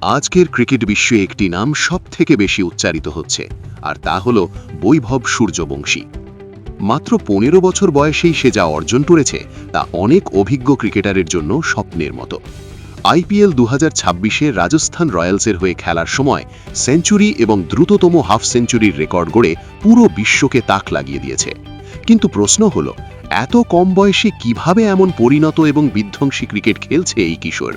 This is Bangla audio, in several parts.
আজকের ক্রিকেট বিশ্বে একটি নাম সবথেকে বেশি উচ্চারিত হচ্ছে, আর তা হল বৈভব সূর্যবংশী। মাত্র ১৫ বছর বয়সেই সে যা অর্জন করেছে তা অনেক অভিজ্ঞ ক্রিকেটারের জন্য স্বপ্নের মতো। আইপিএল ২০২৬-এ রাজস্থান রয়্যালসের হয়ে খেলার সময় সেঞ্চুরি এবং দ্রুততম হাফ সেঞ্চুরির রেকর্ড গড়ে পুরো বিশ্বকে তাক লাগিয়ে দিয়েছে। কিন্তু প্রশ্ন হল, এত কম বয়সে কিভাবে এমন পরিণত এবং বিধ্বংসী ক্রিকেট খেলছে এই কিশোর,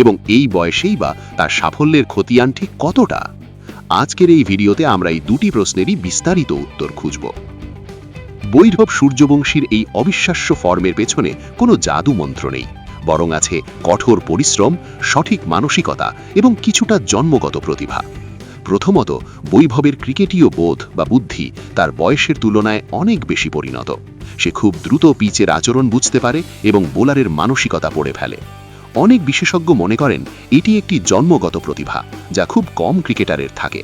এবং এই বয়সেই বা তার সাফল্যের খতিয়ান ঠিক কতটা? আজকের এই ভিডিওতে আমরা এই দুটি প্রশ্নেরই বিস্তারিত উত্তর খুঁজব। বৈভব সূর্যবংশীর এই অবিশ্বাস্য ফর্মের পেছনে কোনো জাদু মন্ত্র নেই, বরং আছে কঠোর পরিশ্রম, সঠিক মানসিকতা এবং কিছুটা জন্মগত প্রতিভা। প্রথমত, বৈভবের ক্রিকেটীয় বোধ বা বুদ্ধি তার বয়সের তুলনায় অনেক বেশি পরিণত। সে খুব দ্রুত পিচের আচরণ বুঝতে পারে এবং বোলারের মানসিকতা পড়ে ফেলে। অনেক বিশেষজ্ঞ মনে করেন এটি একটি জন্মগত প্রতিভা, যা খুব কম ক্রিকেটারের থাকে।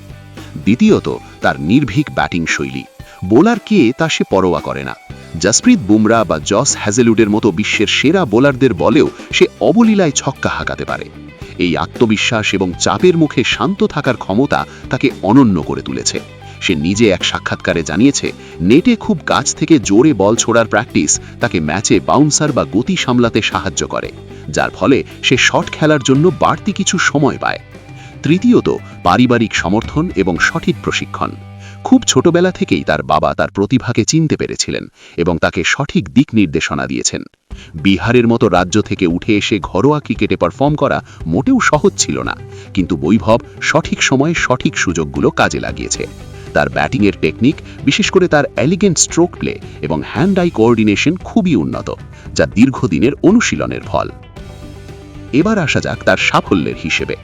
দ্বিতীয়ত, তার নির্ভীক ব্যাটিং শৈলী। বোলার কে তা সে পরোয়া করে না। জসপ্রীত বুমরা বা জস হ্যাজেলউডের মতো বিশ্বের সেরা বোলারদের বলেও সে অবলীলায় ছক্কা হাঁকাতে পারে। এই আত্মবিশ্বাস এবং চাপের মুখে শান্ত থাকার ক্ষমতা তাকে অনন্য করে তুলেছে। সে নিজে এক সাক্ষাৎকারে জানিয়েছে, নেটে খুব কাছ থেকে জোরে বল ছোড়ার প্র্যাকটিস তাকে ম্যাচে বাউন্সার বা গতি সামলাতে সাহায্য করে, যার ফলে সে শট খেলার জন্য বাড়তি কিছু সময় পায়। তৃতীয়ত, পারিবারিক সমর্থন এবং সঠিক প্রশিক্ষণ। খুব ছোটবেলা থেকেই তার বাবা তার প্রতিভাকে চিনতে পেরেছিলেন এবং তাকে সঠিক দিক নির্দেশনা দিয়েছেন। বিহারের মতো রাজ্য থেকে উঠে এসে ঘরোয়া ক্রিকেটে পারফর্ম করা মোটেও সহজ ছিল না, কিন্তু বৈভব সঠিক সময়ে সঠিক সুযোগগুলো কাজে লাগিয়েছে। তার ব্যাটিংয়ের টেকনিক, বিশেষ করে তার এলিগেন্ট স্ট্রোক প্লে এবং হ্যান্ড আই কোঅর্ডিনেশন খুবই উন্নত, যা দীর্ঘদিনের অনুশীলনের ফল। এবার আসা যাক তার সাফল্যের হিসেবে।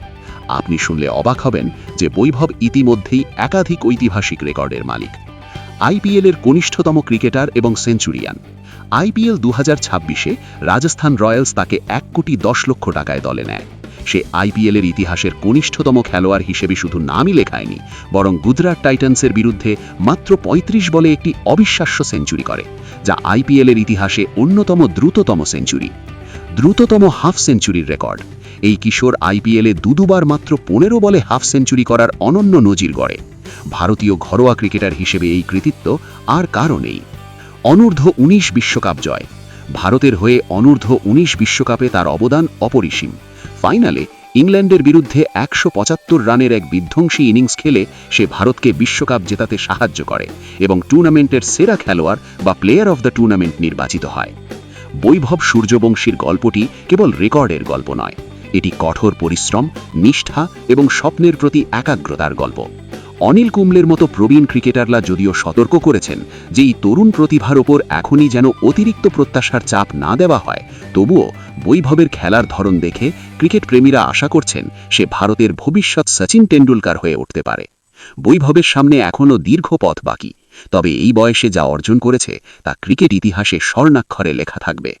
আপনি শুনলে অবাক হবেন যে বৈভব ইতিমধ্যেই একাধিক ঐতিহাসিক রেকর্ডের মালিক। আইপিএলের কনিষ্ঠতম ক্রিকেটার এবং সেঞ্চুরিয়ান। আইপিএল ২০২৬-এ রাজস্থান রয়্যালস তাকে ১,১০,০০,০০০ টাকায় দলে নেয়। সে আইপিএলের ইতিহাসের কনিষ্ঠতম খেলোয়াড় হিসেবে শুধু নামই লেখায়নি, বরং গুজরাট টাইটান্সের বিরুদ্ধে মাত্র ৩৫ বলে একটি অবিশ্বাস্য সেঞ্চুরি করে, যা আইপিএলের ইতিহাসে অন্যতম দ্রুততম সেঞ্চুরি। দ্রুততম হাফ সেঞ্চুরির রেকর্ড। এই কিশোর আইপিএলে দুবার মাত্র ১৫ বলে হাফ সেঞ্চুরি করার অনন্য নজির গড়ে। ভারতীয় ঘরোয়া ক্রিকেটার হিসেবে এই কৃতিত্ব আর কারও নেই। অনূর্ধ্ব ১৯ বিশ্বকাপ জয়। ভারতের হয়ে অনূর্ধ্ব ১৯ বিশ্বকাপে তার অবদান অপরিসীম। ফাইনালে ইংল্যান্ডের বিরুদ্ধে ১৭৫ রানের এক বিধ্বংসী ইনিংস খেলে সে ভারতকে বিশ্বকাপ জেতাতে সাহায্য করে এবং টুর্নামেন্টের সেরা খেলোয়াড় বা প্লেয়ার অফ দ্য টুর্নামেন্ট নির্বাচিত হয়। বৈভব সূর্যবংশীর গল্পটি কেবল রেকর্ডের গল্প নয়, এটি কঠোর পরিশ্রম, নিষ্ঠা এবং স্বপ্নের প্রতি একাগ্রতার গল্প। অনিল কুম্বলের মতো প্রবীণ ক্রিকেটাররা যদিও সতর্ক করেছেন যে এই তরুণ প্রতিভার ওপর এখনই যেন অতিরিক্ত প্রত্যাশার চাপ না দেওয়া হয়, তবুও বৈভবের খেলার ধরন দেখে ক্রিকেট প্রেমীরা আশা করছেন সে ভারতের ভবিষ্যৎ সচিন টেন্ডুলকার হয়ে উঠতে পারে। বৈভবের সামনে এখনও দীর্ঘ পথ বাকি, তবে এই বয়সে যা অর্জন করেছে তা ক্রিকেট ইতিহাসে স্বর্ণাক্ষরে লেখা থাকবে।